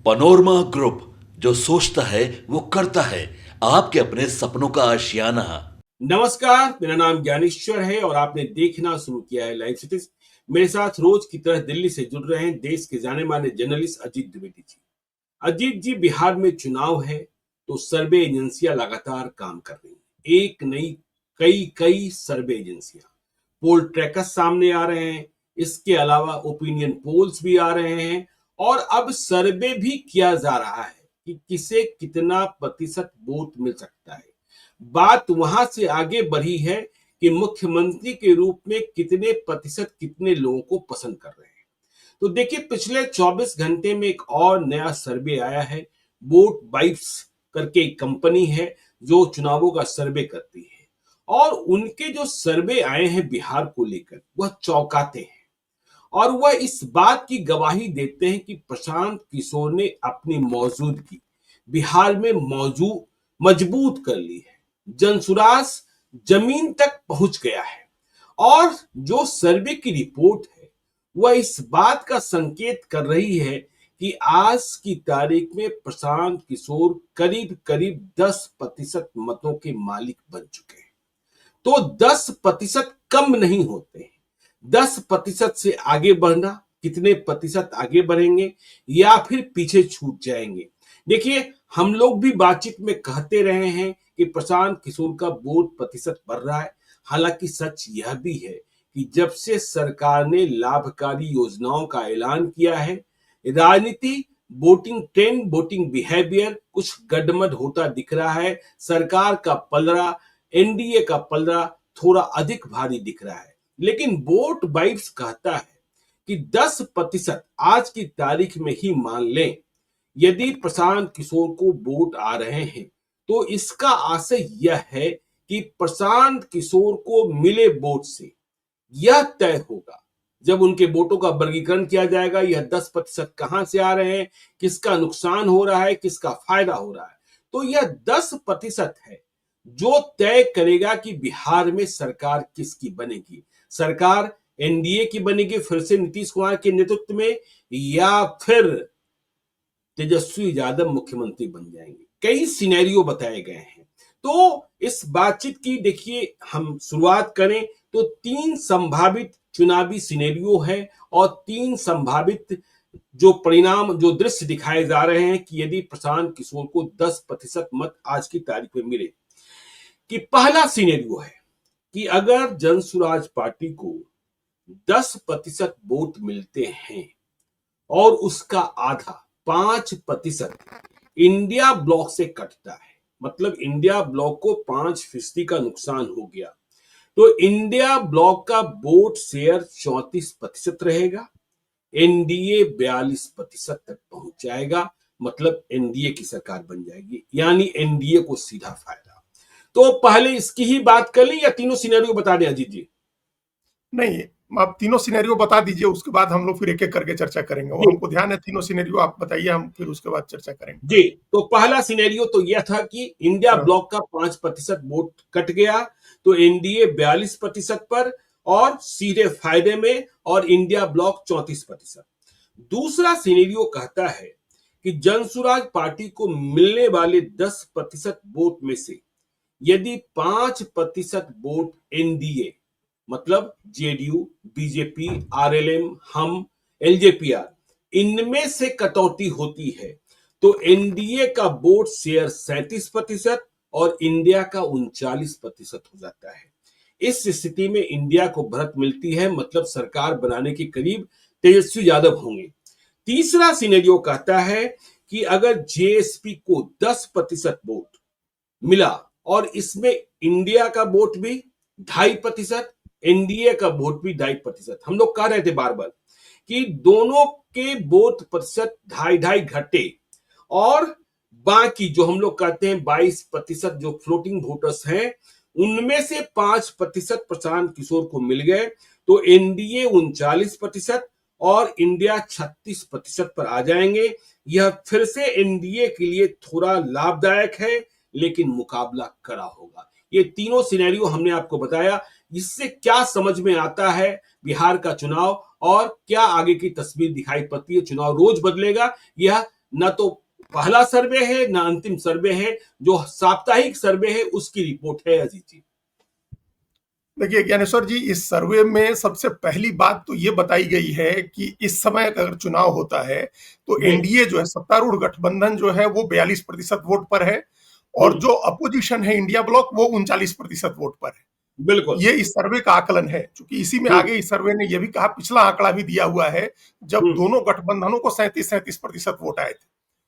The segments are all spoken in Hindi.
पनोरमा ग्रुप, जो सोचता है वो करता है। आपके अपने सपनों का आशियाना। नमस्कार, मेरा नाम ज्ञानेश्वर है और आपने देखना शुरू किया है लाइव सिटीज। मेरे साथ रोज की तरह दिल्ली से जुड़ रहे हैं देश के जाने माने जर्नलिस्ट अजीत द्विवेदी जी। अजीत जी, बिहार में चुनाव है तो सर्वे एजेंसियां लगातार काम कर रही हैं। एक नई, कई कई सर्वे एजेंसियां, पोल ट्रैकर्स सामने आ रहे हैं। इसके अलावा ओपिनियन पोल्स भी आ रहे हैं और अब सर्वे भी किया जा रहा है कि किसे कितना प्रतिशत वोट मिल सकता है। बात वहां से आगे बढ़ी है कि मुख्यमंत्री के रूप में कितने प्रतिशत कितने लोगों को पसंद कर रहे हैं। तो देखिए, पिछले 24 घंटे में एक और नया सर्वे आया है। वोट वाइब्स करके एक कंपनी है जो चुनावों का सर्वे करती है, और उनके जो सर्वे आए हैं बिहार को लेकर वह चौंकाते हैं। और वह इस बात की गवाही देते हैं कि प्रशांत किशोर ने अपनी मौजूदगी बिहार में मौजूद मजबूत कर ली है। जनसुराज जमीन तक पहुंच गया है। और जो सर्वे की रिपोर्ट है वह इस बात का संकेत कर रही है कि आज की तारीख में प्रशांत किशोर करीब करीब 10% मतों के मालिक बन चुके हैं। तो 10% कम नहीं होते हैं। 10% से आगे बढ़ना, कितने प्रतिशत आगे बढ़ेंगे या फिर पीछे छूट जाएंगे। देखिए, हम लोग भी बातचीत में कहते रहे हैं कि प्रशांत किशोर का वोट प्रतिशत बढ़ रहा है। हालांकि सच यह भी है कि जब से सरकार ने लाभकारी योजनाओं का ऐलान किया है, राजनीति, वोटिंग ट्रेंड, वोटिंग बिहेवियर कुछ गडमड होता दिख रहा है। सरकार का पलड़ा, एनडीए का पलड़ा थोड़ा अधिक भारी दिख रहा है। लेकिन वोट वाइब्स कहता है कि 10% आज की तारीख में ही मान लें, यदि प्रशांत किशोर को वोट आ रहे हैं तो इसका आशय यह है कि प्रशांत किशोर को मिले वोट से यह तय होगा, जब उनके वोटों का वर्गीकरण किया जाएगा, यह 10% कहां से आ रहे हैं, किसका नुकसान हो रहा है, किसका फायदा हो रहा है। तो यह 10% है जो तय करेगा कि बिहार में सरकार किसकी बनेगी। सरकार एनडीए की बनेगी फिर से नीतीश कुमार के नेतृत्व में, या फिर तेजस्वी यादव मुख्यमंत्री बन जाएंगे। कई सिनेरियो बताए गए हैं। तो इस बातचीत की देखिए, हम शुरुआत करें तो 3 संभावित चुनावी सिनेरियो है और 3 संभावित जो परिणाम, जो दृश्य दिखाए जा रहे हैं कि यदि प्रशांत किशोर को 10% मत आज की तारीख में मिले। कि पहला सिनेरियो है कि अगर जनसुराज पार्टी को 10% वोट मिलते हैं और उसका आधा 5% इंडिया ब्लॉक से कटता है, मतलब इंडिया ब्लॉक को 5% का नुकसान हो गया, तो इंडिया ब्लॉक का वोट शेयर 34% रहेगा। एनडीए 42% तक पहुंच जाएगा, मतलब एनडीए की सरकार बन जाएगी, यानी एनडीए को सीधा फायदा। तो पहले इसकी ही बात कर लें या तीनों सिनेरियो बता दें अजीत जी? नहीं, आप तीनों सिनेरियो बता दीजिए, उसके बाद हम लोग फिर एक एक करके चर्चा करेंगे। वो हमको ध्यान है, तीनों सिनेरियो आप बताइए, हम फिर उसके बाद चर्चा करेंगे। जी, तो पहला सिनेरियो तो यह था कि इंडिया हाँ। ब्लॉक का 5% वोट कट गया तो एनडीए 42% पर और सीधे फायदे में, और इंडिया ब्लॉक 34%। दूसरा सिनेरियो कहता है कि जनसुराज पार्टी को मिलने वाले 10% वोट में से यदि 5% वोट एनडीए, मतलब जेडीयू, बीजेपी, आरएलएम, हम, एलजेपीआर, इनमें से कटौती होती है तो एनडीए का वोट शेयर 37% और इंडिया का 39% हो जाता है। इस स्थिति में इंडिया को बढ़त मिलती है, मतलब सरकार बनाने के करीब तेजस्वी यादव होंगे। तीसरा सिनेरियो कहता है कि अगर जेएसपी को 10% वोट मिला और इसमें इंडिया का वोट भी 2.5%, एनडीए का वोट भी 2.5%, हम लोग कह रहे थे बार बार कि दोनों के वोट प्रतिशत 2.5 घटे, और बाकी जो हम लोग कहते हैं 22% जो फ्लोटिंग वोटर्स हैं, उनमें से 5% प्रशांत किशोर को मिल गए तो एनडीए 39% और इंडिया 36% पर आ जाएंगे। यह फिर से एनडीए के लिए थोड़ा लाभदायक है, लेकिन मुकाबला कड़ा होगा। ये तीनों सिनेरियो हमने आपको बताया। इससे क्या समझ में आता है बिहार का चुनाव और क्या आगे की तस्वीर दिखाई पड़ती है? चुनाव रोज बदलेगा, यह न तो पहला सर्वे है न अंतिम सर्वे है, जो साप्ताहिक सर्वे है उसकी रिपोर्ट है अजीत जी। देखिए ज्ञानेश्वर जी, इस सर्वे में सबसे पहली बात तो ये बताई गई है कि इस समय अगर चुनाव होता है तो जी। एनडीए जो है, सत्तारूढ़ गठबंधन जो है, वो 42% वोट पर है और जो अपोजिशन है इंडिया ब्लॉक वो 39% वोट पर है। बिल्कुल। ये इस सर्वे का आकलन है, क्योंकि इसी में आगे इस सर्वे ने यह भी कहा, पिछला आंकड़ा भी दिया हुआ है जब दोनों गठबंधनों को 37% वोट आए थे,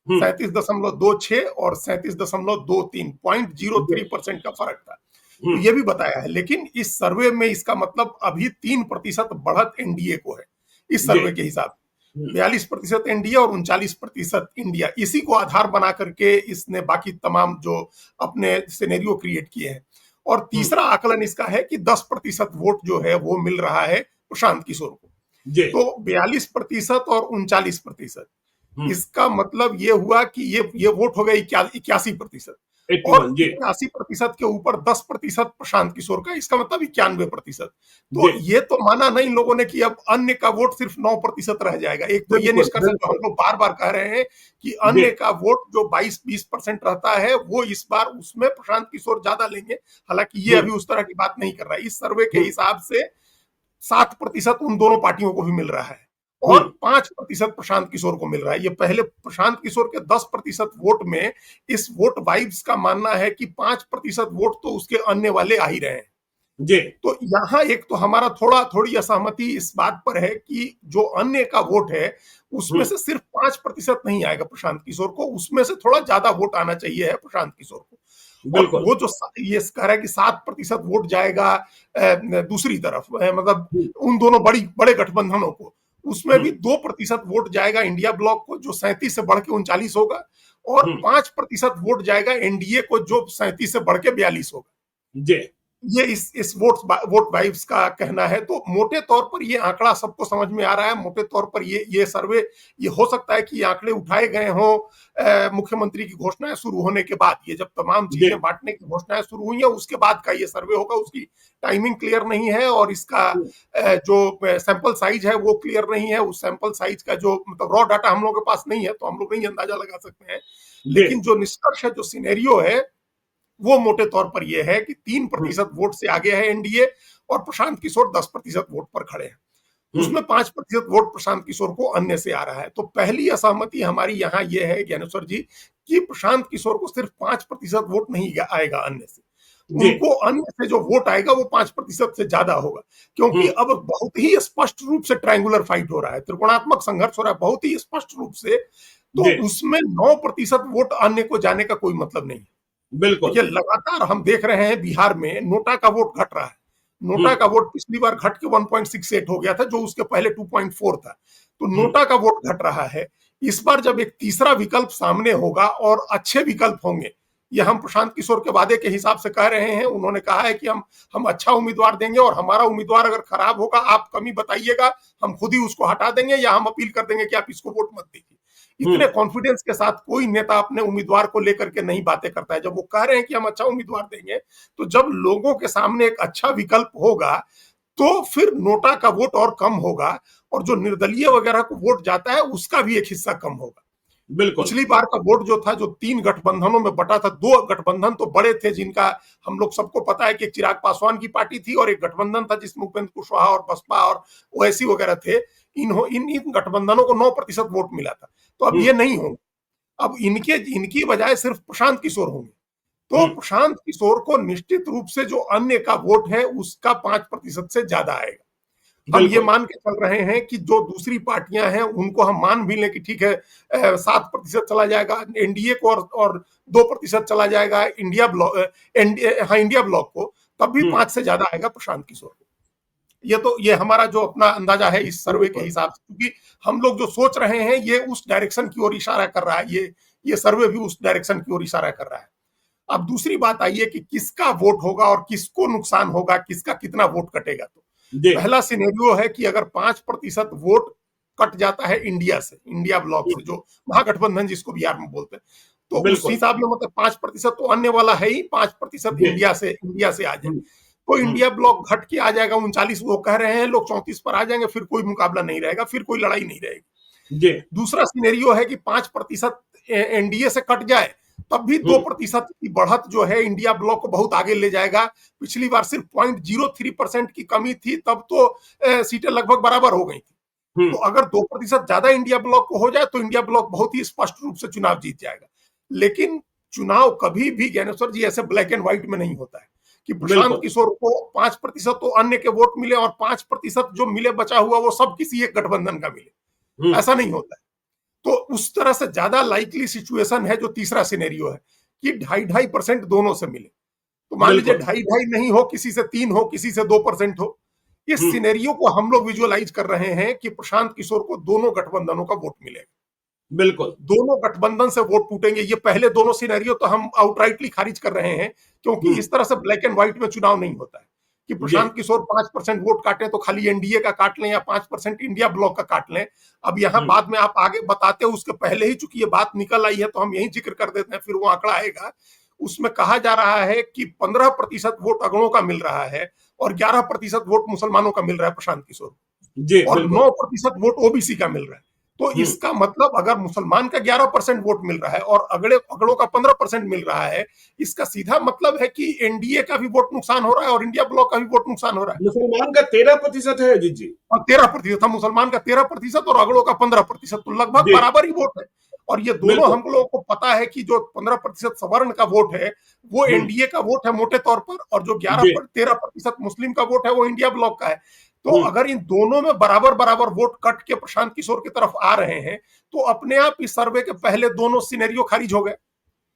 37.26 और 37.23, 0.03% का फर्क था। तो ये भी बताया है, लेकिन इस सर्वे में इसका मतलब अभी 3% बढ़त एनडीए को है इस सर्वे के हिसाब से। 42% एनडीए और 39% इंडिया, इसी को आधार बना करके इसने बाकी तमाम जो अपने सिनेरियो क्रिएट किए हैं। और तीसरा आकलन इसका है कि 10% वोट जो है वो मिल रहा है प्रशांत किशोर को। तो 42% और 39%, इसका मतलब ये हुआ कि ये वोट हो गया 81%, और 81% के ऊपर 10% प्रशांत किशोर का, इसका मतलब 91%। तो ये तो माना नहीं लोगों ने कि अब अन्य का वोट सिर्फ 9% रह जाएगा। एक तो ये निष्कर्ष जो हम लोग बार बार कह रहे हैं कि अन्य का वोट जो 22-20% रहता है वो इस बार उसमें प्रशांत किशोर ज्यादा लेंगे। हालांकि ये अभी उस तरह की बात नहीं कर रहा है। इस सर्वे के हिसाब से 7% उन दोनों पार्टियों को भी मिल रहा है और 5% प्रशांत किशोर को मिल रहा है। ये पहले प्रशांत किशोर के 10% वोट में इस वोट वाइब्स का मानना है कि 5% वोट तो उसके अन्य वाले आ ही रहे हैं जी। तो यहाँ एक तो हमारा थोड़ी असहमति इस बात पर है कि जो अन्य का वोट है उसमें से सिर्फ 5% नहीं आएगा प्रशांत किशोर को, उसमें से थोड़ा ज्यादा वोट आना चाहिए है प्रशांत किशोर को। और वो जो ये कह रहा है कि 7% वोट जाएगा दूसरी तरफ, मतलब उन दोनों बड़े गठबंधनों को, उसमें भी 2% वोट जाएगा इंडिया ब्लॉक को जो 37 से बढ़ के 39 होगा, और 5% वोट जाएगा एनडीए को जो 37 से बढ़ के 42 होगा। जी। ये इस वोट वाइब्स का कहना है। तो मोटे तौर पर ये आंकड़ा सबको समझ में आ रहा है। मोटे तौर पर ये सर्वे, ये हो सकता है कि ये आंकड़े उठाए गए हों मुख्यमंत्री की घोषणाएं शुरू होने के बाद। ये जब तमाम चीजें बांटने की घोषणाएं शुरू हुई है उसके बाद का ये सर्वे होगा। उसकी टाइमिंग क्लियर नहीं है और इसका जो सैंपल साइज है वो क्लियर नहीं है। उस सैंपल साइज का जो मतलब रॉ डाटा हम लोगों के पास नहीं है तो हम लोग नहीं अंदाजा लगा सकते हैं। लेकिन जो निष्कर्ष है, जो सिनेरियो है, वो मोटे तौर पर यह है कि 3% वोट से आगे है एनडीए और प्रशांत किशोर 10% वोट पर खड़े हैं। उसमें 5% वोट प्रशांत किशोर को अन्य से आ रहा है। तो पहली असहमति हमारी यहाँ यह है ज्ञानेश्वर जी कि प्रशांत किशोर को सिर्फ 5% वोट नहीं आएगा अन्य से, उनको अन्य से जो वोट आएगा वो 5% से ज्यादा होगा, क्योंकि अब बहुत ही स्पष्ट रूप से ट्रायंगुलर फाइट हो रहा है, त्रिकोणात्मक संघर्ष हो रहा है बहुत ही स्पष्ट रूप से। तो उसमें 9% वोट अन्य को जाने का कोई मतलब नहीं है। बिल्कुल। ये लगातार हम देख रहे हैं बिहार में नोटा का वोट घट रहा है। नोटा का वोट पिछली बार घट के 1.68 हो गया था जो उसके पहले 2.4 था। तो नोटा का वोट घट रहा है। इस बार जब एक तीसरा विकल्प सामने होगा और अच्छे विकल्प होंगे, ये हम प्रशांत किशोर के वादे के हिसाब से कह रहे हैं। उन्होंने कहा है कि हम अच्छा उम्मीदवार देंगे और हमारा उम्मीदवार अगर खराब होगा आप कमी बताइएगा, हम खुद ही उसको हटा देंगे या हम अपील कर देंगे कि आप इसको वोट मत दीजिए। इतने कॉन्फिडेंस के साथ कोई नेता अपने उम्मीदवार को लेकर के नहीं बातें करता है। जब वो कह रहे हैं कि हम अच्छा उम्मीदवार देंगे, तो जब लोगों के सामने एक अच्छा विकल्प होगा तो फिर नोटा का वोट और कम होगा और जो निर्दलीय वगैरह को वोट जाता है उसका भी एक हिस्सा कम होगा। बिल्कुल। पिछली बार का वोट जो था, जो 3 गठबंधनों में बटा था, 2 गठबंधन तो बड़े थे जिनका हम लोग सबको पता है कि एक चिराग पासवान की पार्टी थी और एक गठबंधन था जिसमें उपेंद्र कुशवाहा और बसपा और ओवैसी वगैरह थे। इन गठबंधनों को 9% वोट मिला था। तो अब ये नहीं होंगे, अब इनकी बजाय सिर्फ प्रशांत किशोर होंगे। तो प्रशांत किशोर को निश्चित रूप से जो अन्य का वोट है उसका 5% से ज्यादा आएगा। हम ये मान के चल रहे हैं कि जो दूसरी पार्टियां हैं उनको हम मान भी लें कि ठीक है 7% चला जाएगा एनडीए को और 2% चला जाएगा इंडिया ब्लॉक को, तब भी 5 से ज्यादा आएगा प्रशांत किशोर को। ये हमारा जो अपना अंदाजा है इस सर्वे के हिसाब से, क्योंकि हम लोग जो सोच रहे हैं ये उस डायरेक्शन की ओर इशारा कर रहा है। ये सर्वे भी उस डायरेक्शन की ओर इशारा कर रहा है। अब दूसरी बात आई है कि किसका वोट होगा और किसको नुकसान होगा, किसका कितना वोट कटेगा। तो पहला सिनेरियो है कि अगर 5% वोट कट जाता है इंडिया से, इंडिया ब्लॉक से, जो महागठबंधन जिसको बिहार में बोलते हैं, तो उस हिसाब में मतलब 5% तो अन्य वाला है ही, 5% इंडिया से आ जाए तो इंडिया ब्लॉक घट के आ जाएगा 39। वो कह रहे हैं लोग 34 पर आ जाएंगे, फिर कोई मुकाबला नहीं रहेगा, फिर कोई लड़ाई नहीं रहेगी। जी। दूसरा सिनेरियो है कि 5% एनडीए से कट जाए, तब भी 2% की बढ़त जो है इंडिया ब्लॉक को बहुत आगे ले जाएगा। पिछली बार सिर्फ 0.03% की कमी थी, तब तो सीटें लगभग बराबर हो गई थी। तो अगर 2% ज्यादा इंडिया ब्लॉक को हो जाए तो इंडिया ब्लॉक बहुत ही स्पष्ट रूप से चुनाव जीत जाएगा। लेकिन चुनाव कभी भी ज्ञानेश्वर जी ऐसे ब्लैक एंड व्हाइट में नहीं होता है कि प्रशांत किशोर को 5% तो अन्य के वोट मिले और 5% जो मिले बचा हुआ वो सब किसी एक गठबंधन का मिले, ऐसा नहीं होता है। तो उस तरह से ज्यादा लाइकली सिचुएशन है जो तीसरा सिनेरियो है कि 2.5% दोनों से मिले। तो मान लीजिए 2.5 नहीं हो, किसी से 3 हो, किसी से 2% हो। इस सिनेरियो को हम लोग विजुअलाइज कर रहे हैं कि प्रशांत किशोर को दोनों गठबंधनों का वोट मिलेगा। बिल्कुल, दोनों गठबंधन से वोट टूटेंगे। ये पहले दोनों सिनेरियो तो हम आउटराइटली खारिज कर रहे हैं, क्योंकि इस तरह से ब्लैक एंड व्हाइट में चुनाव नहीं होता है कि प्रशांत किशोर 5% वोट काटे तो खाली एनडीए का काट लें या 5% इंडिया ब्लॉक का काट लें। अब यहाँ बाद में आप आगे बताते हो, उसके पहले ही चूंकि ये बात निकल आई है तो हम यही जिक्र कर देते हैं, फिर वो आंकड़ा आएगा। उसमें कहा जा रहा है कि 15% वोट अगड़ों का मिल रहा है और 11% वोट मुसलमानों का मिल रहा है प्रशांत किशोर, और 9% वोट ओबीसी का मिल रहा है। तो इसका मतलब अगर मुसलमान का 11% वोट मिल रहा है और अगड़ों का 15% मिल रहा है, इसका सीधा मतलब है कि एनडीए का भी वोट नुकसान हो रहा है और इंडिया ब्लॉक का भी वोट नुकसान हो रहा है। मुसलमान का 13% है अजीत जी, और 13% था, मुसलमान का 13% और अगड़ों का 15%, तो लगभग बराबर ही वोट है। और ये दोनों हम लोगों को पता है कि जो 15% सवर्ण का वोट है वो एनडीए का वोट है मोटे तौर पर, और जो 13% मुस्लिम का वोट है वो इंडिया ब्लॉक का है। तो अगर इन दोनों में बराबर बराबर वोट कट के प्रशांत किशोर की तरफ आ रहे हैं तो अपने आप इस सर्वे के पहले दोनों सिनेरियो खारिज हो गए,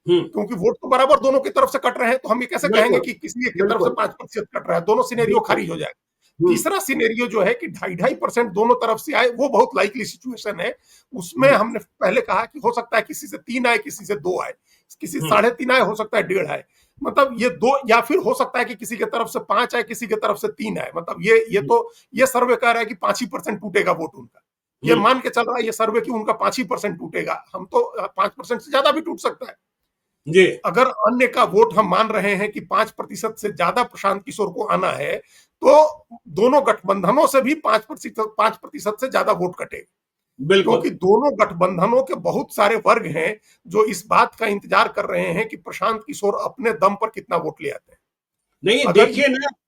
क्योंकि वोट तो बराबर दोनों की तरफ से कट रहे हैं। तो हम ये कैसे कहेंगे कि किसी एक की तरफ से 5% कट रहा है? दोनों सिनेरियो खारिज हो जाएगा। तीसरा सिनेरियो जो है कि 2.5% दोनों तरफ से आए, वो बहुत लाइकली सिचुएशन है। उसमें हमने पहले कहा कि हो सकता है किसी से 3 आए, किसी से 2 आए, किसी 3.5 आए, हो सकता है 1.5 आए। मतलब ये 2, या फिर हो सकता है कि किसी के तरफ से 5 आए, किसी के तरफ से 3 आए। मतलब ये सर्वे कह रहा है कि 5% टूटेगा वोट उनका। ये मान के चल रहा है ये सर्वे कि उनका 5% टूटेगा। हम तो 5% से ज्यादा भी टूट सकता है जी। अगर अन्य का वोट हम मान रहे हैं कि 5% से ज्यादा प्रशांत किशोर को आना है, तो दोनों गठबंधनों से भी 5% से ज्यादा वोट कटेगा। क्योंकि दोनों गठबंधनों के बहुत सारे वर्ग हैं जो इस बात का इंतजार कर रहे हैं कि प्रशांत किशोर अपने दम पर कितना वोट ले आते हैं। नहीं,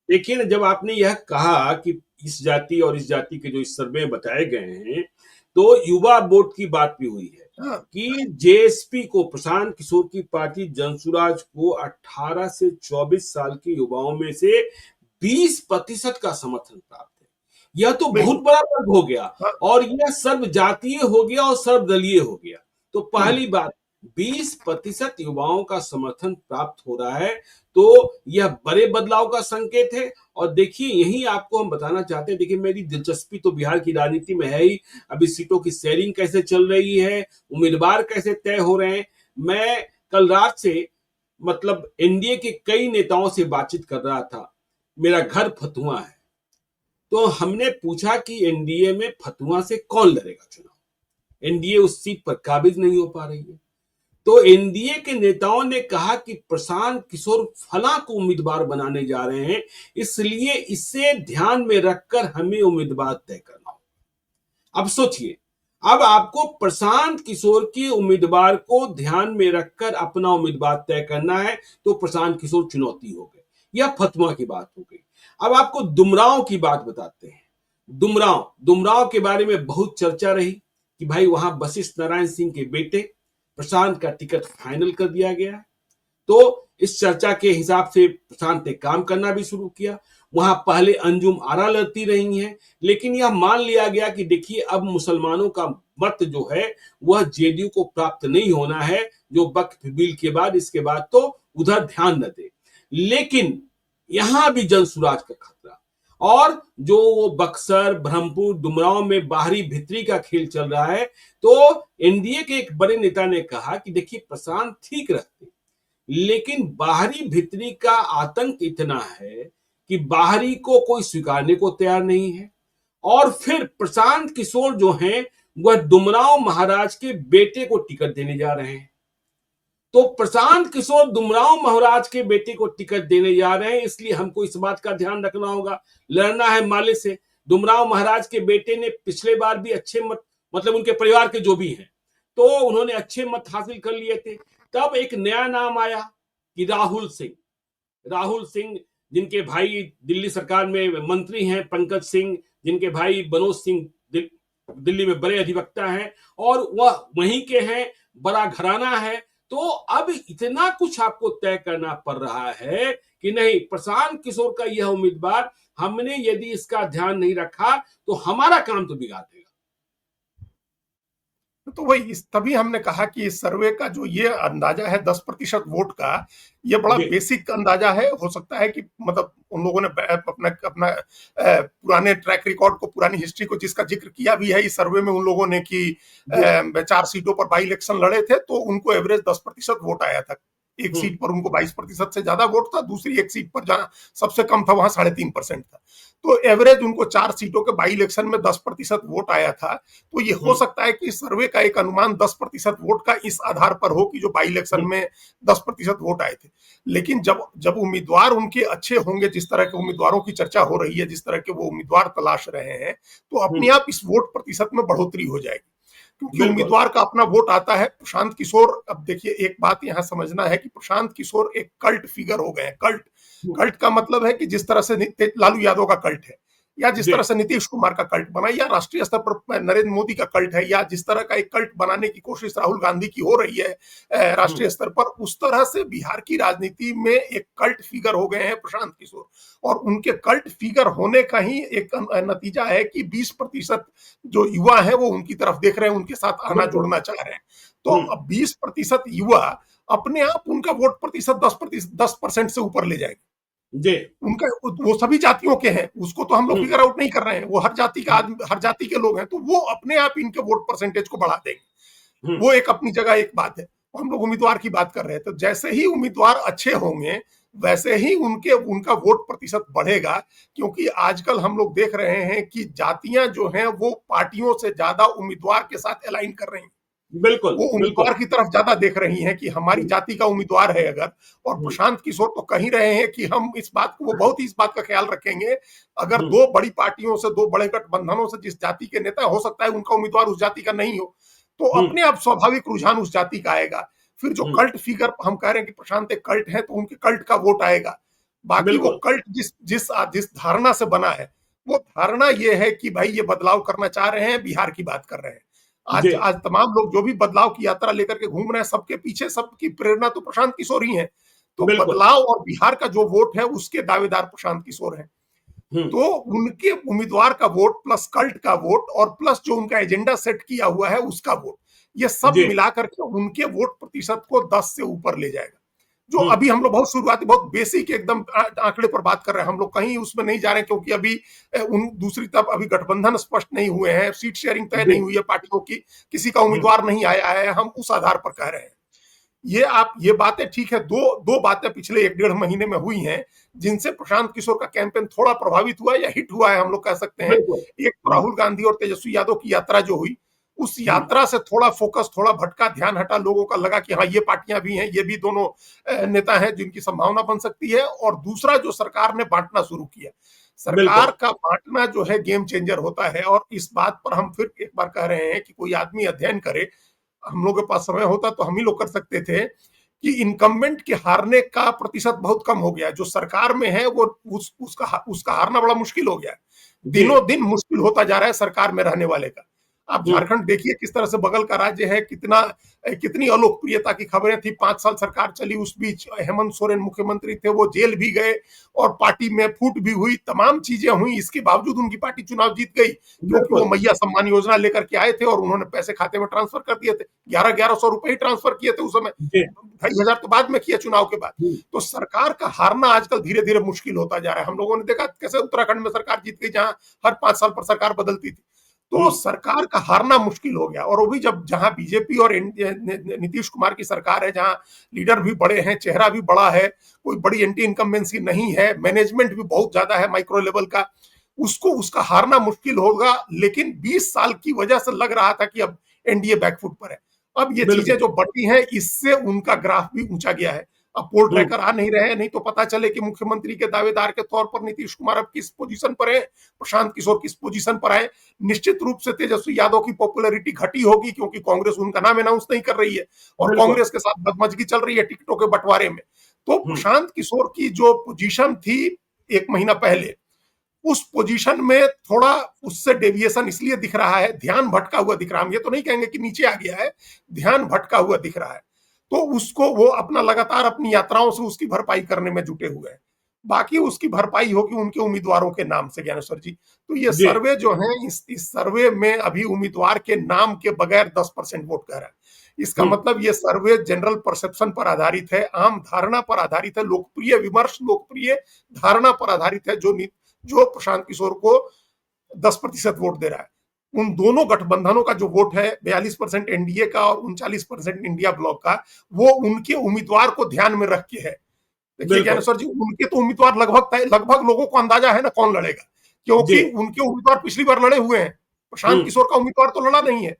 देखिए ना, जब आपने यह कहा कि इस जाति और इस जाति के जो इस सर्वे में बताए गए हैं, तो युवा वोट की बात भी हुई है कि जेएसपी को, प्रशांत किशोर की पार्टी जनसुराज को 18 से 24 साल के युवाओं में से 20% का समर्थन प्राप्त है। यह तो बहुत बड़ा वर्ग हो गया, और यह सर्व जातीय हो गया और सर्वदलीय हो गया। तो पहली बात, 20% युवाओं का समर्थन प्राप्त हो रहा है, तो यह बड़े बदलाव का संकेत है। और देखिए, यही आपको हम बताना चाहते हैं, देखिए मेरी दिलचस्पी तो बिहार की राजनीति में है ही। अभी सीटों की शेयरिंग कैसे चल रही है, उम्मीदवार कैसे तय हो रहे हैं। मैं कल रात से मतलब एनडीए के कई नेताओं से बातचीत कर रहा था। मेरा घर फतुहा है, तो हमने पूछा कि एनडीए में फतुहा से कौन लड़ेगा चुनाव। एनडीए उस सीट पर काबिज नहीं हो पा रही है। तो एनडीए के नेताओं ने कहा कि प्रशांत किशोर फला को उम्मीदवार बनाने जा रहे हैं, इसलिए इसे ध्यान में रखकर हमें उम्मीदवार तय करना होगा। अब सोचिए, अब आपको प्रशांत किशोर के उम्मीदवार को ध्यान में रखकर अपना उम्मीदवार तय करना है, तो प्रशांत किशोर चुनौती हो गई। यह फतवा की बात हो गई। अब आपको दुमराव की बात बताते हैं। दुमराव के बारे में बहुत चर्चा रही कि भाई वहां वशिष्ठ नारायण सिंह के बेटे प्रशांत का टिकट फाइनल कर दिया गया है। तो इस चर्चा के हिसाब से प्रशांत ने काम करना भी शुरू किया। वहां पहले अंजुम आरा लड़ती रही हैं, लेकिन यह मान लिया गया कि देखिए अब मुसलमानों का मत जो है वह जेडीयू को प्राप्त नहीं होना है, जो वक्फ बिल के बाद, इसके बाद तो उधर ध्यान न दे। लेकिन यहां भी जनसुराज का खतरा, और जो वो बक्सर, ब्रह्मपुर, डुमरांव में बाहरी भीतरी का खेल चल रहा है। तो एनडीए के एक बड़े नेता ने कहा कि देखिए प्रशांत ठीक रहते, लेकिन बाहरी भीतरी का आतंक इतना है कि बाहरी को कोई स्वीकारने को तैयार नहीं है। और फिर प्रशांत किशोर जो हैं वह डुमरांव महाराज के बेटे को टिकट देने जा रहे हैं। तो प्रशांत किशोर डुमरांव महाराज के बेटे को टिकट देने जा रहे हैं, इसलिए हमको इस बात का ध्यान रखना होगा। लड़ना है माले से। डुमरांव महाराज के बेटे ने पिछले बार भी अच्छे मतलब उनके परिवार के जो भी हैं, तो उन्होंने अच्छे मत हासिल कर लिए थे। तब एक नया नाम आया कि राहुल सिंह। राहुल सिंह, जिनके भाई दिल्ली सरकार में मंत्री हैं, पंकज सिंह, जिनके भाई मनोज सिंह दिल्ली में बड़े अधिवक्ता हैं और वह वहीं के हैं, बड़ा घराना है। तो अब इतना कुछ आपको तय करना पड़ रहा है कि नहीं, प्रशांत किशोर का यह उम्मीदवार, हमने यदि इसका ध्यान नहीं रखा तो हमारा काम तो बिगाड़ देगा। तो वही तभी हमने कहा कि इस सर्वे का जो ये अंदाजा है 10% वोट का, ये बड़ा जी। बेसिक अंदाजा है। हो सकता है कि मतलब उन लोगों ने अपना अपना पुराने ट्रैक रिकॉर्ड को, पुरानी हिस्ट्री को, जिसका जिक्र किया भी है इस सर्वे में उन लोगों ने कि 4 सीटों पर बाई इलेक्शन लड़े थे तो उनको एवरेज 10% वोट आया था। एक सीट पर उनको 22% से ज्यादा वोट था, दूसरी एक सीट पर जहां सबसे कम था वहां 3.5% था। तो एवरेज उनको 4 सीटों के बाई इलेक्शन में 10% वोट आया था। तो ये हो सकता है कि सर्वे का एक अनुमान 10% वोट का इस आधार पर हो कि जो बाई इलेक्शन में 10% वोट आए थे। लेकिन जब जब उम्मीदवार उनके अच्छे होंगे, जिस तरह के उम्मीदवारों की चर्चा हो रही है, जिस तरह के वो उम्मीदवार तलाश रहे हैं, तो अपने आप इस वोट प्रतिशत में बढ़ोतरी हो जाएगी, क्योंकि उम्मीदवार का अपना वोट आता है। प्रशांत किशोर, अब देखिए एक बात यहां समझना है कि प्रशांत किशोर एक कल्ट फिगर हो गए हैं। कल्ट कल्ट का मतलब है कि जिस तरह से लालू यादव का कल्ट है, या जिस तरह से नीतीश कुमार का कल्ट बना, या राष्ट्रीय स्तर पर नरेंद्र मोदी का कल्ट है, या जिस तरह का एक कल्ट बनाने की कोशिश राहुल गांधी की हो रही है राष्ट्रीय स्तर पर, उस तरह से बिहार की राजनीति में एक कल्ट फिगर हो गए हैं प्रशांत किशोर। और उनके कल्ट फिगर होने का ही एक नतीजा है कि 20% जो युवा है वो उनकी तरफ देख रहे हैं, उनके साथ आना जोड़ना चाह रहे हैं। तो अब 20% युवा अपने आप उनका वोट प्रतिशत 10% से ऊपर ले जाएंगे। जी। उनका वो सभी जातियों के हैं, उसको तो हम लोग फिगर आउट नहीं कर रहे हैं, वो हर जाति का आदमी, हर जाति के लोग हैं, तो वो अपने आप इनके वोट परसेंटेज को बढ़ा देंगे। वो एक अपनी जगह एक बात है। हम लोग उम्मीदवार की बात कर रहे हैं, तो जैसे ही उम्मीदवार अच्छे होंगे वैसे ही उनका वोट प्रतिशत बढ़ेगा, क्योंकि आजकल हम लोग देख रहे हैं कि जातियां जो हैं वो पार्टियों से ज्यादा उम्मीदवार के साथ अलाइन कर रही हैं। बिल्कुल, वो उम्मीदवार की तरफ ज्यादा देख रही हैं कि हमारी जाति का उम्मीदवार है अगर। और प्रशांत किशोर तो कह ही रहे हैं कि हम इस बात को, वो बहुत ही इस बात का ख्याल रखेंगे, अगर 2 बड़ी पार्टियों से, 2 बड़े गठबंधनों से जिस जाति के नेता, हो सकता है उनका उम्मीदवार उस जाति का नहीं हो, तो अपने आप स्वाभाविक रुझान उस जाति का आएगा। फिर जो कल्ट फिगर हम कह रहे हैं कि प्रशांत एक कल्ट है, तो उनके कल्ट का वोट आएगा। बाकी वो कल्ट जिस धारणा से बना है, वो धारणा ये है कि भाई ये बदलाव करना चाह रहे हैं, बिहार की बात कर रहे हैं। आज तमाम लोग जो भी बदलाव की यात्रा लेकर के घूम रहे हैं, सबके पीछे सबकी प्रेरणा तो प्रशांत किशोर ही है। तो बदलाव और बिहार का जो वोट है उसके दावेदार प्रशांत किशोर हैं। तो उनके उम्मीदवार का वोट प्लस कल्ट का वोट और प्लस जो उनका एजेंडा सेट किया हुआ है उसका वोट, ये सब मिलाकर के उनके वोट प्रतिशत को 10 से ऊपर ले जाएगा। जो अभी हम लोग बहुत शुरुआती, बहुत बेसिक एकदम आंकड़े पर बात कर रहे हैं, हम लोग कहीं उसमें नहीं जा रहे हैं, क्योंकि अभी दूसरी तरफ अभी गठबंधन स्पष्ट नहीं हुए हैं, सीट शेयरिंग तय नहीं हुई है पार्टियों की, किसी का उम्मीदवार नहीं आया है, हम उस आधार पर कह रहे हैं। ये बातें ठीक है, दो बातें पिछले 1-1.5 महीने में हुई हैं जिनसे प्रशांत किशोर का कैंपेन थोड़ा प्रभावित हुआ या हिट हुआ है, हम लोग कह सकते हैं। एक तो राहुल गांधी और तेजस्वी यादव की यात्रा जो हुई, उस यात्रा से थोड़ा फोकस, थोड़ा भटका, ध्यान हटा, लोगों का लगा कि हाँ ये पार्टियां भी हैं, ये भी दोनों नेता हैं जिनकी संभावना बन सकती है। और दूसरा, जो सरकार ने बांटना शुरू किया, सरकार का बांटना जो है गेम चेंजर होता है। और इस बात पर हम फिर एक बार कह रहे हैं कि कोई आदमी अध्ययन करे, हम लोग के पास समय होता तो हम ही लोग कर सकते थे, कि इनकम्बेंट के हारने का प्रतिशत बहुत कम हो गया। जो सरकार में है वो उसका हारना बड़ा मुश्किल हो गया, दिनों दिन मुश्किल होता जा रहा है सरकार में रहने वाले का। आप झारखंड देखिए किस तरह से बगल का राज्य है, कितनी अलोकप्रियता की खबरें थी। 5 साल सरकार चली, उस बीच हेमंत सोरेन मुख्यमंत्री थे, वो जेल भी गए और पार्टी में फूट भी हुई, तमाम चीजें हुई। इसके बावजूद उनकी पार्टी चुनाव जीत गई, क्योंकि वो मैया सम्मान योजना लेकर के आए थे और उन्होंने पैसे खाते में ट्रांसफर कर दिए थे। 1100 रुपए ही ट्रांसफर किए थे उस समय, 2500 तो बाद में किया चुनाव के बाद। तो सरकार का हारना आजकल धीरे धीरे मुश्किल होता जा रहा है। हम लोगों ने देखा कैसे उत्तराखंड में सरकार जीत गई, जहां हर 5 साल पर सरकार बदलती थी। तो सरकार का हारना मुश्किल हो गया। और वो भी जहां बीजेपी और नीतीश कुमार की सरकार है, जहां लीडर भी बड़े हैं, चेहरा भी बड़ा है, कोई बड़ी एंटी इनकम्बेंसी नहीं है, मैनेजमेंट भी बहुत ज्यादा है माइक्रो लेवल का, उसका हारना मुश्किल होगा। लेकिन 20 साल की वजह से लग रहा था कि अब एनडीए बैकफुट पर है। अब ये चीजें जो बढ़ी हैं, इससे उनका ग्राफ भी ऊंचा गया है। अब पोल ट्रैकर आ नहीं रहे हैं, नहीं तो पता चले कि मुख्यमंत्री के दावेदार के तौर पर नीतीश कुमार अब किस पोजीशन पर है, प्रशांत किशोर किस पोजीशन पर है। निश्चित रूप से तेजस्वी यादव की पॉपुलैरिटी घटी होगी, क्योंकि कांग्रेस उनका नाम अनाउंस नहीं कर रही है और कांग्रेस के साथ बदमजगी चल रही है टिकटों के बंटवारे में। तो प्रशांत किशोर की जो पोजीशन थी 1 महीना पहले, उस पोजीशन में थोड़ा उससे डेविएशन इसलिए दिख रहा है, ध्यान भटका हुआ दिख रहा है। हम ये तो नहीं कहेंगे कि नीचे आ गया है, ध्यान भटका हुआ दिख रहा है। तो उसको वो अपना लगातार अपनी यात्राओं से उसकी भरपाई करने में जुटे हुए हैं। बाकी उसकी भरपाई होगी उनके उम्मीदवारों के नाम से, ज्ञानेश्वर जी। तो ये सर्वे जो है, इस सर्वे में अभी उम्मीदवार के नाम के बगैर 10% वोट कह रहा है। इसका मतलब ये सर्वे जनरल परसेप्शन पर आधारित है, आम धारणा पर आधारित है, लोकप्रिय विमर्श, लोकप्रिय धारणा पर आधारित है, जो प्रशांत किशोर को 10% वोट दे रहा है। उन दोनों गठबंधनों का जो वोट है, 42% एनडीए का और 39% इंडिया ब्लॉक का, वो उनके उम्मीदवार को ध्यान में रख के है। देखिए ज्ञानेश्वर जी, उनके तो उम्मीदवार लगभग लोगों को अंदाजा है ना कौन लड़ेगा, क्योंकि उनके उम्मीदवार पिछली बार लड़े हुए हैं। प्रशांत किशोर का उम्मीदवार तो लड़ा नहीं है।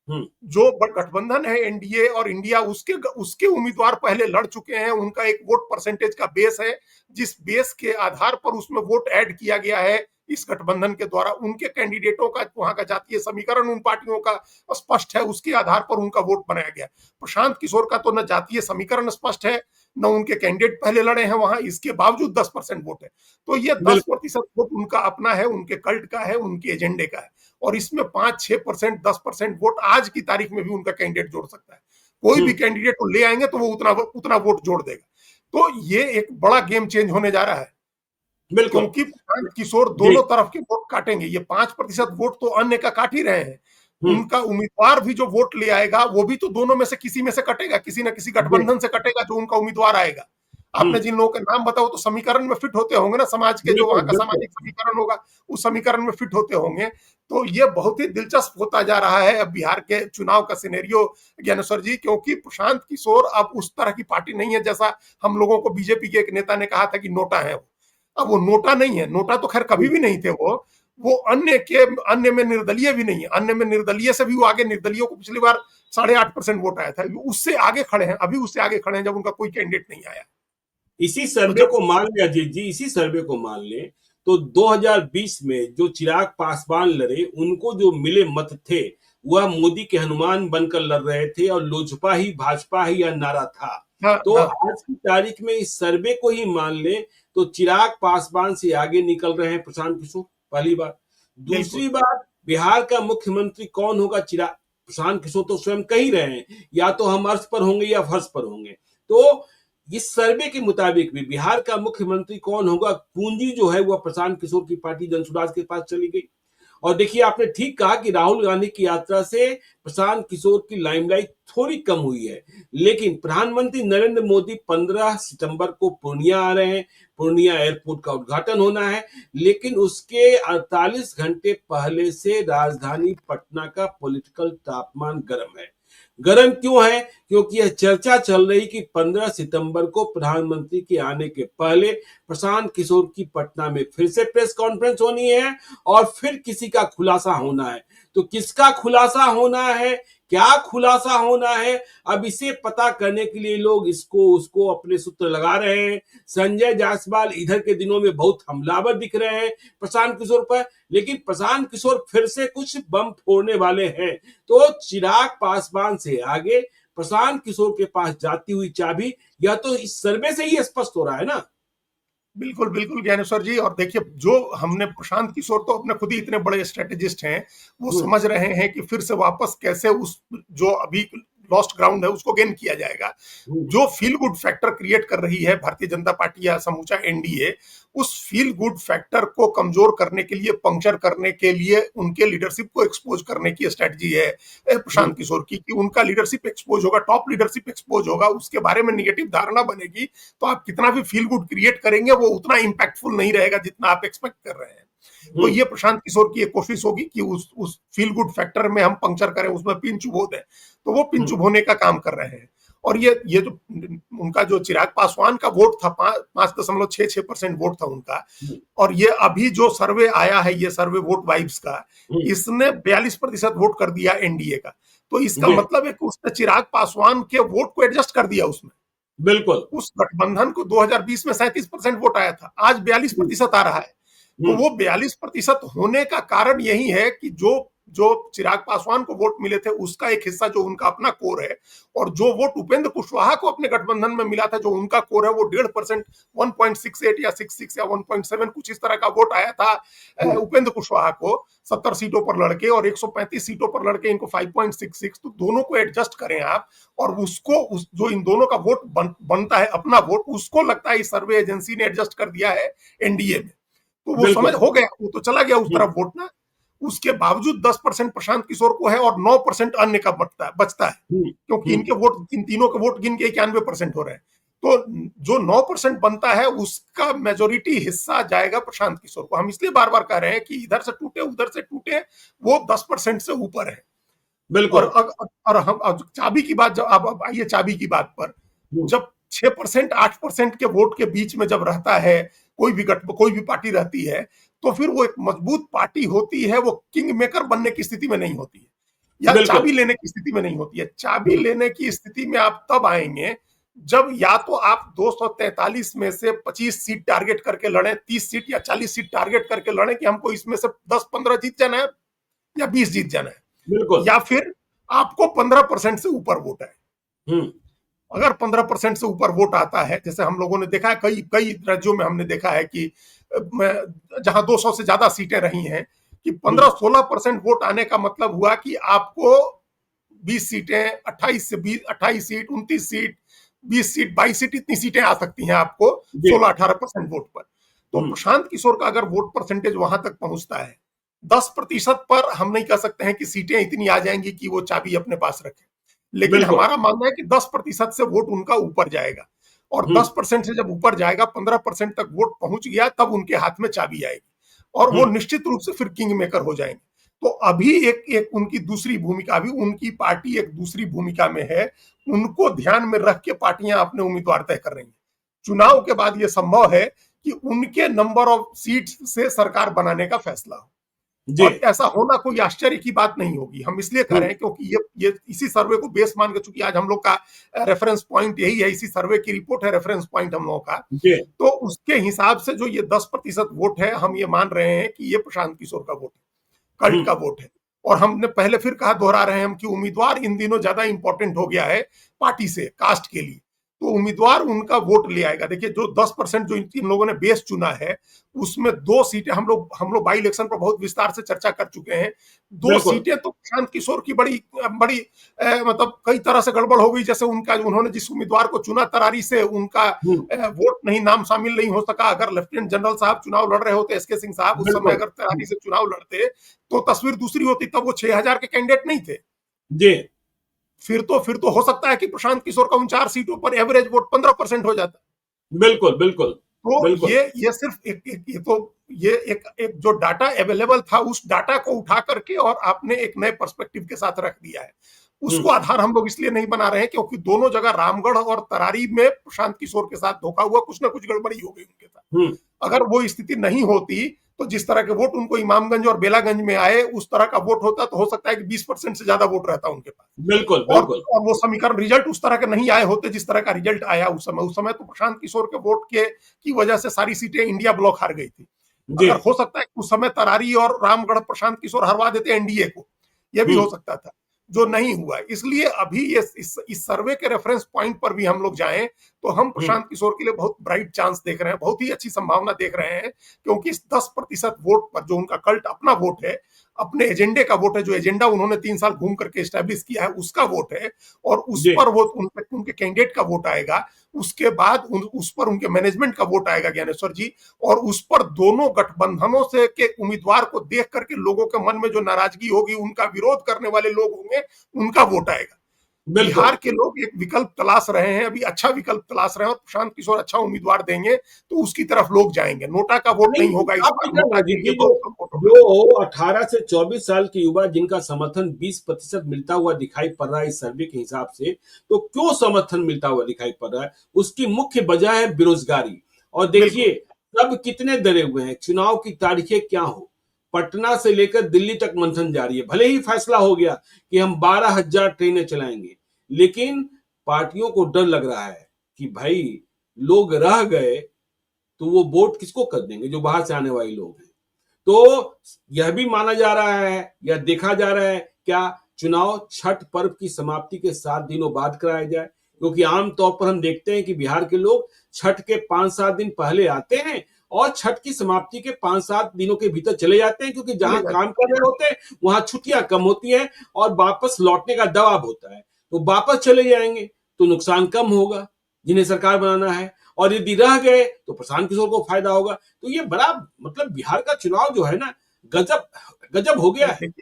जो गठबंधन है एनडीए और इंडिया, उसके उम्मीदवार पहले लड़ चुके हैं। उनका एक वोट परसेंटेज का बेस है, जिस बेस के आधार पर उसमें वोट ऐड किया गया है इस गठबंधन के द्वारा। उनके कैंडिडेटों का, वहां का जातीय समीकरण उन पार्टियों का स्पष्ट है, उसके आधार पर उनका वोट बनाया गया। प्रशांत किशोर का तो न जातीय समीकरण स्पष्ट है, न उनके कैंडिडेट पहले लड़े हैं वहां, इसके बावजूद 10% वोट है। तो ये 10% वोट उनका अपना है, उनके कल्ट का है, उनके एजेंडे का है। और इसमें 5-6%, 10% वोट आज की तारीख में भी उनका कैंडिडेट जोड़ सकता है। कोई भी कैंडिडेट को ले आएंगे तो वो उतना वोट जोड़ देगा। तो ये एक बड़ा गेम चेंज होने जा रहा है, क्योंकि प्रशांत किशोर दोनों तरफ के वोट काटेंगे। ये 5% वोट तो अन्य का काट ही रहे हैं। उनका उम्मीदवार भी जो वोट ले आएगा, वो भी तो दोनों में से किसी में से कटेगा, किसी न किसी गठबंधन से कटेगा जो उनका उम्मीदवार आएगा। आपने जिन लोगों के नाम बताओ तो समीकरण में फिट होते होंगे ना, समाज के जो वहां का सामाजिक समीकरण होगा उस समीकरण में फिट होते होंगे। तो ये बहुत ही दिलचस्प होता जा रहा है अब बिहार के चुनाव का सिनेरियो, ज्ञानेश्वर जी, क्योंकि प्रशांत किशोर अब उस तरह की पार्टी नहीं है जैसा हम लोगों को बीजेपी के एक नेता ने कहा था कि नोटा है। अब वो नोटा नहीं है, नोटा तो खैर कभी भी नहीं थे। वो अन्य में निर्दलीय भी नहीं है। अन्य में निर्दलीय से भी वो आगे, निर्दलीयों को पिछली बार 8.5% वोट आया था, उससे आगे खड़े हैं, अभी उससे आगे खड़े हैं जब उनका कोई कैंडिडेट नहीं आया। इसी सर्वे को मान लिया जी, इसी सर्वे को मान ले तो 2020 में जो चिराग पासवान लड़े, उनको जो मिले मत थे वह मोदी के हनुमान बनकर लड़ रहे थे और लोजपा ही भाजपा ही यह नारा था। तो आज की तारीख में इस सर्वे को ही मान ले तो चिराग पासवान से आगे निकल रहे हैं प्रशांत किशोर, पहली बात। दूसरी बात, बिहार का मुख्यमंत्री कौन होगा, चिराग प्रशांत किशोर तो स्वयं कह ही रहे हैं, या तो हम अर्श पर होंगे या फर्श पर होंगे। तो इस सर्वे के मुताबिक भी बिहार का मुख्यमंत्री कौन होगा, पूंजी जो है वह प्रशांत किशोर की पार्टी जनसुराज के पास चली गई। और देखिए, आपने ठीक कहा कि राहुल गांधी की यात्रा से प्रशांत किशोर की लाइमलाइट थोड़ी कम हुई है, लेकिन प्रधानमंत्री नरेंद्र मोदी 15 सितंबर को पूर्णिया आ रहे हैं। पूर्णिया एयरपोर्ट का उद्घाटन होना है, लेकिन उसके 48 घंटे पहले से राजधानी पटना का पॉलिटिकल तापमान गर्म है। गर्म क्यों है? क्योंकि यह चर्चा चल रही कि 15 सितंबर को प्रधानमंत्री के आने के पहले प्रशांत किशोर की पटना में फिर से प्रेस कॉन्फ्रेंस होनी है और फिर किसी का खुलासा होना है। तो किसका खुलासा होना है, क्या खुलासा होना है, अब इसे पता करने के लिए लोग इसको उसको अपने सूत्र लगा रहे हैं। संजय जायसवाल इधर के दिनों में बहुत हमलावर दिख रहे हैं प्रशांत किशोर पर, लेकिन प्रशांत किशोर फिर से कुछ बम फोड़ने वाले हैं। तो चिराग पासवान से आगे प्रशांत किशोर के पास जाती हुई चाबी, यह तो इस सर्वे से ही स्पष्ट हो रहा है ना। बिल्कुल बिल्कुल ज्ञानेश्वर जी। और देखिए, जो हमने प्रशांत किशोर तो अपने खुद ही इतने बड़े स्ट्रेटेजिस्ट हैं, वो समझ रहे हैं कि फिर से वापस कैसे उस जो अभी लॉस्ट ग्राउंड है उसको गेन किया जाएगा। जो फील गुड फैक्टर क्रिएट कर रही है भारतीय जनता पार्टी या समूचा एनडीए, उस फील गुड फैक्टर को कमजोर करने के लिए, पंक्चर करने के लिए, उनके लीडरशिप को एक्सपोज करने की स्ट्रेटजी है प्रशांत किशोर की, कि उनका लीडरशिप एक्सपोज होगा, टॉप लीडरशिप एक्सपोज होगा, उसके बारे में निगेटिव धारणा बनेगी, तो आप कितना भी फील गुड क्रिएट करेंगे वो उतना इंपैक्टफुल नहीं रहेगा जितना आप एक्सपेक्ट कर रहे हैं। तो ये प्रशांत किशोर की एक कोशिश होगी कि उस फील गुड फैक्टर में हम पंक्चर करें, उसमें पिन चुभो दें। तो वो पिन चुभोने का काम कर रहे हैं। और ये जो उनका जो चिराग पासवान का वोट था, 5.66% वोट था उनका, और ये अभी जो सर्वे आया है, ये सर्वे वोट वाइब्स का, इसने 42% वोट कर दिया एनडीए का। तो इसका मतलब है कि उसने चिराग पासवान के वोट को एडजस्ट कर दिया उसमें। बिल्कुल। उस गठबंधन को 2020 में 37% वोट आया था, आज 42% आ रहा है। तो हम्म, वो 42% होने का कारण यही है कि जो जो चिराग पासवान को वोट मिले थे उसका एक हिस्सा जो उनका अपना कोर है, और जो वोट उपेंद्र कुशवाहा को अपने गठबंधन में मिला था जो उनका कोर है, वो 1.5%, 1.68 या 66 या 1.7 कुछ इस तरह का वोट आया था हम्म, उपेंद्र कुशवाहा को 70 सीटों पर लड़के, और 135 सीटों पर लड़के इनको 5.66। तो दोनों को एडजस्ट करें आप, और जो इन दोनों का वोट बनता है अपना वोट, उसको लगता है इस सर्वे एजेंसी ने एडजस्ट कर दिया है एनडीए में। तो वो समझ बिल्कुल। हो गया, वो तो चला गया उस हम्म, तरफ वोट ना। उसके बावजूद 10% प्रशांत किशोर को है और 9% अन्य का बचता है, हम्म, क्योंकि हम्म, इनके वोट, इन तीनों के वोट गिन के 91% हो रहे हैं। तो जो 9% बनता है उसका मेजोरिटी हिस्सा जाएगा प्रशांत किशोर को। हम इसलिए बार बार कह रहे हैं कि इधर से टूटे उधर से टूटे, वो 10% से ऊपर है। और बिल्कुल। और हम अब चाबी की बात, जब अब आइए चाबी की बात पर, हम्म, जब 6% 8% के वोट के बीच में जब रहता है कोई भी पार्टी रहती है, तो फिर वो एक मजबूत पार्टी होती है, वो किंग मेकर बनने की स्थिति में नहीं होती है, या बिल्कुल। चाबी लेने की स्थिति में नहीं होती है। चाबी हम्म, लेने की स्थिति में आप तब आएंगे जब या तो आप 243 में से 25 सीट टारगेट करके लड़े, 30 सीट या 40 सीट टारगेट करके लड़े कि हमको इसमें से 10-15 जीत जाना है या 20 जीत जाना है, बिल्कुल। या फिर आपको 15% से ऊपर वोट है। हम्म, अगर 15% से ऊपर वोट आता है, जैसे हम लोगों ने देखा है कई कई राज्यों में, हमने देखा है कि जहां 200 से ज्यादा सीटें रही हैं, कि हम्म, 15-16% वोट आने का मतलब हुआ कि आपको 20 सीटें, 28 से 20, 28 सीट, 29 सीट, 20 सीट, 22 सीट, इतनी सीटें आ सकती हैं आपको जी। 16-18% वोट पर। तो हम्म, प्रशांत किशोर का अगर वोट परसेंटेज वहां तक पहुंचता है 10% पर, हम नहीं कह सकते हैं कि सीटें इतनी आ जाएंगी कि वो चाबी अपने पास रखे, लेकिन बिल्कुल। हमारा मानना है कि 10% से वोट उनका ऊपर जाएगा, और हम्म, 10% से जब ऊपर जाएगा, 15% तक वोट पहुंच गया, तब उनके हाथ में चाबी आएगी, और वो हम्म, निश्चित रूप से फिर किंग मेकर हो जाएंगे। तो अभी एक एक उनकी दूसरी भूमिका, अभी उनकी पार्टी एक दूसरी भूमिका में है, उनको ध्यान में रख के पार्टियां अपने उम्मीदवार तय कर रही हैं। चुनाव के बाद यह संभव है कि उनके नंबर ऑफ सीट से सरकार बनाने का फैसला हो, जी। और ऐसा होना कोई आश्चर्य की बात नहीं होगी। हम इसलिए कह रहे हम्म, हैं क्योंकि ये इसी सर्वे को बेस मान के, चूंकि आज हम लोग का रेफरेंस पॉइंट यही है, इसी सर्वे की रिपोर्ट है रेफरेंस पॉइंट हम लोगों का, जी। तो उसके हिसाब से जो ये 10% वोट है, हम ये मान रहे हैं कि ये प्रशांत किशोर का वोट है, कल्ट हम्म, का वोट है। और हमने पहले फिर कहा, दोहरा रहे हैं हम, कि उम्मीदवार इन दिनों ज्यादा इंपॉर्टेंट हो गया है पार्टी से, कास्ट के लिए। तो उम्मीदवार उनका वोट ले आएगा। देखिए, जो 10% जो इन लोगों ने बेस चुना है, उसमें 2 सीटें, हम लोग बाई इलेक्शन पर बहुत विस्तार से चर्चा कर चुके हैं। दो बिल्कुल। सीटें तो प्रशांत किशोर की बड़ी बड़ी मतलब कई तरह से गड़बड़ हो गई। जैसे उनका, उन्होंने जिस उम्मीदवार को चुना तरारी से, उनका हम्म, वोट नहीं, नाम शामिल नहीं हो सका। अगर लेफ्टिनेंट जनरल साहब चुनाव लड़ रहे होते, एसके सिंह साहब, उस समय बिल्कुल। अगर तरारी से चुनाव लड़ते, तो तस्वीर दूसरी होती। तब वो 6000 के कैंडिडेट नहीं थे। जी। फिर तो हो सकता है कि प्रशांत किशोर का उन 4 सीटों पर एवरेज वोट 15% हो जाता। बिल्कुल। बिल्कुल। तो बिल्कुल। ये सिर्फ एक जो डाटा अवेलेबल था, उस डाटा को उठा करके और आपने एक नए पर्सपेक्टिव के साथ रख दिया है। उसको हम्म, आधार हम लोग इसलिए नहीं बना रहे हैं क्योंकि दोनों जगह, रामगढ़ और तरारी में, प्रशांत किशोर के साथ धोखा हुआ, कुछ ना कुछ गड़बड़ी हो गई उनके साथ। हम्म, अगर वो स्थिति नहीं होती, तो जिस तरह के वोट उनको इमामगंज और बेलागंज में आए, उस तरह का वोट होता, तो हो सकता है कि 20% से ज्यादा वोट रहता उनके पास। बिल्कुल। और बिल्कुल। और वो समीकरण, रिजल्ट उस तरह के नहीं आए होते जिस तरह का रिजल्ट आया उस समय तो प्रशांत किशोर के वोट के की वजह से सारी सीटें इंडिया ब्लॉक हार गई थी। जी। अगर हो सकता है उस समय तरारी और रामगढ़ प्रशांत किशोर हरवा देते एनडीए को, यह भी हम्म, हो सकता था, जो नहीं हुआ। इसलिए अभी ये इस सर्वे के रेफरेंस पॉइंट पर भी हम लोग जाएं, तो हम हम्म, प्रशांत किशोर के लिए बहुत ब्राइट चांस देख रहे हैं, बहुत ही अच्छी संभावना देख रहे हैं। क्योंकि इस 10% वोट पर, जो उनका कल्ट अपना वोट है, अपने एजेंडे का वोट है, जो एजेंडा उन्होंने 3 साल घूम करके स्टैब्लिश किया है, उसका वोट है, और उस जी। पर वो उनके कैंडिडेट का वोट आएगा। उसके बाद उस पर उनके मैनेजमेंट का वोट आएगा, ज्ञानेश्वर जी। और उस पर दोनों गठबंधनों से के उम्मीदवार को देख करके लोगों के मन में जो नाराजगी होगी, उनका विरोध करने वाले लोग होंगे, उनका वोट आएगा। बिल्कुल। बिहार के लोग एक विकल्प तलाश रहे हैं, अभी अच्छा विकल्प तलाश रहे हैं, और प्रशांत किशोर अच्छा उम्मीदवार देंगे तो उसकी तरफ लोग जाएंगे। नोटा का वोट नहीं, नहीं होगा इस आप बार, देखिए नोटा के राजीव लिए जी, जो बहुत कम वोट होगा। जो 18 से 24 साल के युवा जिनका समर्थन 20% मिलता हुआ दिखाई पड़ रहा है इस सर्वे के हिसाब से, तो क्यों समर्थन मिलता हुआ दिखाई पड़ रहा है? उसकी मुख्य वजह है बेरोजगारी। और बिल्कुल। देखिए, सब कितने डरे हुए हैं, चुनाव की तारीखें क्या हो, पटना से लेकर दिल्ली तक मंथन जारी है। भले ही फैसला हो गया कि हम 12,000 ट्रेनें चलाएंगे, लेकिन पार्टियों को डर लग रहा है कि भाई लोग रह गए तो वो वोट किसको कर देंगे, जो बाहर से आने वाले लोग हैं। तो यह भी माना जा रहा है या देखा जा रहा है क्या चुनाव छठ पर्व की समाप्ति के 7 दिनों बाद कराया जाए, क्योंकि आमतौर पर हम देखते हैं कि बिहार के लोग छठ के 5-7 दिन पहले आते हैं और छठ की समाप्ति के 5-7 दिनों के भीतर चले जाते हैं, क्योंकि जहां काम कर रहे होते हैं वहां छुट्टियां कम होती हैं और वापस लौटने का दबाव होता है, तो वापस चले जाएंगे तो नुकसान कम होगा जिन्हें सरकार बनाना है, और यदि रह गए तो प्रशांत किशोर को फायदा होगा। तो ये बड़ा मतलब बिहार का चुनाव जो है ना, गजब गजब हो गया है।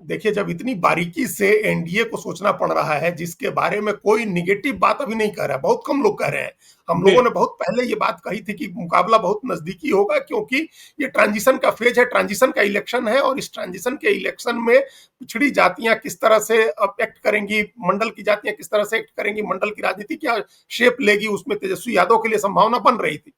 देखिए, जब इतनी बारीकी से एनडीए को सोचना पड़ रहा है, जिसके बारे में कोई निगेटिव बात अभी नहीं कह रहा है, बहुत कम लोग कह रहे हैं। हम लोगों ने बहुत पहले ये बात कही थी कि मुकाबला बहुत नजदीकी होगा, क्योंकि ये ट्रांजिशन का फेज है, ट्रांजिशन का इलेक्शन है, और इस ट्रांजिशन के इलेक्शन में पिछड़ी जातियां किस तरह से एक्ट करेंगी, मंडल की जातियां किस तरह से एक्ट करेंगी, मंडल की राजनीति क्या शेप लेगी, उसमें तेजस्वी यादव के लिए संभावना बन रही थी।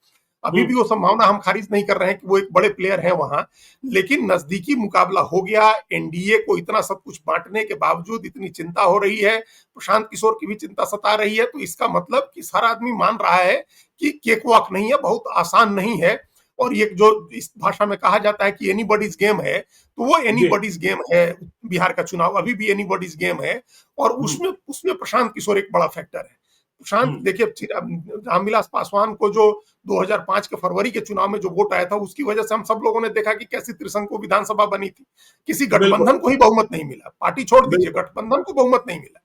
अभी भी वो संभावना हम खारिज नहीं कर रहे हैं कि वो एक बड़े प्लेयर हैं वहां, लेकिन नजदीकी मुकाबला हो गया। एनडीए को इतना सब कुछ बांटने के बावजूद इतनी चिंता हो रही है, प्रशांत किशोर की भी चिंता सता रही है, तो इसका मतलब कि सारा आदमी मान रहा है कि केक वॉक नहीं है, बहुत आसान नहीं है। और ये जो इस भाषा में कहा जाता है कि एनीबॉडीज गेम है, तो वो एनीबॉडीज गेम है। बिहार का चुनाव अभी भी एनीबॉडीज गेम है, और उसमें उसमें प्रशांत किशोर एक बड़ा फैक्टर है। प्रशांत, देखिए, रामविलास पासवान को जो 2005 के फरवरी के चुनाव में जो वोट आया था, उसकी वजह से हम सब लोगों ने देखा कि कैसी त्रिशंकु विधानसभा बनी थी। किसी गठबंधन को ही बहुमत नहीं मिला, पार्टी छोड़ दीजिए, गठबंधन को बहुमत नहीं मिला।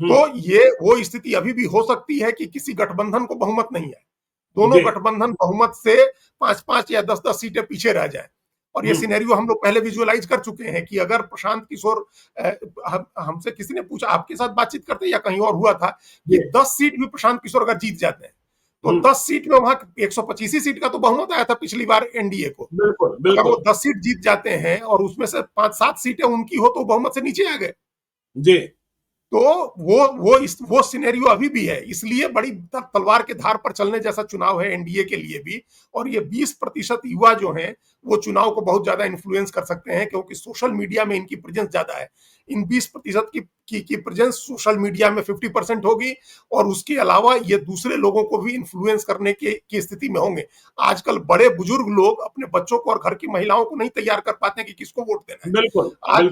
तो ये वो स्थिति अभी भी हो सकती है कि किसी गठबंधन को बहुमत नहीं है, दोनों गठबंधन बहुमत से 5-5 या 10-10 सीटें पीछे रह जाए। और ये सिनेरियो हम लोग पहले विजुअलाइज कर चुके हैं कि अगर प्रशांत किशोर, हमसे किसी ने पूछा, आपके साथ बातचीत करते या कहीं और हुआ था, कि 10 सीट भी प्रशांत किशोर अगर जीत जाते हैं तो 10 सीट में वहां 125 सीट का तो बहुमत आया था पिछली बार एनडीए को। अगर वो 10 सीट जीत जाते हैं और उसमें से 5-7 सीटें उनकी हो तो बहुमत से नीचे आ गए जी। तो वो सिनेरियो अभी भी है। इसलिए बड़ी तलवार के धार पर चलने जैसा चुनाव है एनडीए के लिए भी। और ये 20% युवा जो हैं वो चुनाव को बहुत ज्यादा इन्फ्लुएंस कर सकते हैं, क्योंकि सोशल मीडिया में इनकी प्रेजेंस ज्यादा है। इन 20% की प्रेजेंस सोशल मीडिया में 50% होगी, और उसके अलावा ये दूसरे लोगों को भी इन्फ्लुएंस करने की स्थिति में होंगे। आजकल बड़े बुजुर्ग लोग अपने बच्चों को और घर की महिलाओं को नहीं तैयार कर पाते हैं कि किसको वोट देना है। आज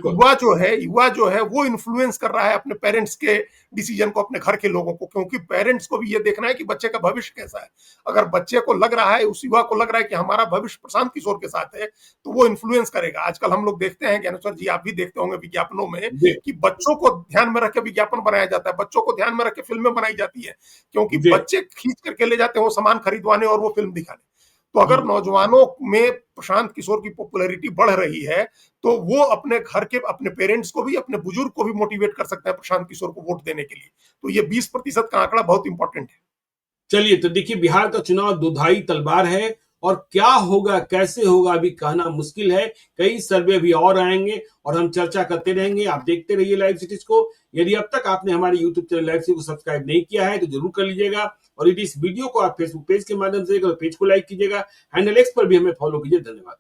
युवा जो है वो इन्फ्लुएंस कर रहा है अपने पेरेंट्स के डिसीजन को, अपने घर के लोगों को, क्योंकि पेरेंट्स को भी ये देखना है कि बच्चे का भविष्य कैसा है। अगर बच्चे को लग रहा है, उस युवा को लग रहा है कि हमारा भविष्य प्रशांत किशोर के साथ है, तो वो इन्फ्लुएंस करेगा। आजकल हम लोग देखते हैं, ज्ञानेश्वर जी आप भी देखते होंगे विज्ञापनों में, कि बच्चों को ध्यान में रख के विज्ञापन बनाया जाता है, बच्चों को ध्यान में रख के फिल्में बनाई जाती है, क्योंकि बच्चे खींच करके ले जाते हैं वो सामान खरीदवाने और वो फिल्म दिखाने। तो अगर नौजवानों में प्रशांत किशोर की पॉपुलैरिटी बढ़ रही है, तो वो अपने घर के, अपने पेरेंट्स को भी, अपने बुजुर्ग को भी मोटिवेट कर सकता है प्रशांत किशोर को वोट देने के लिए। तो ये 20% का आंकड़ा बहुत इंपॉर्टेंट है। चलिए, तो देखिए, बिहार का चुनाव दुधाई तलवार है, और क्या होगा कैसे होगा अभी कहना मुश्किल है। कई सर्वे भी और आएंगे और हम चर्चा करते रहेंगे। आप देखते रहिए लाइव सिटीज को। यदि अब तक आपने हमारे यूट्यूब चैनल लाइव सिटी को सब्सक्राइब नहीं किया है तो जरूर कर लीजिएगा, और यदि इस वीडियो को आप फेसबुक पेज के माध्यम से पेज को लाइक कीजिएगा, हैंडल एक्स पर भी हमें फॉलो कीजिए। धन्यवाद।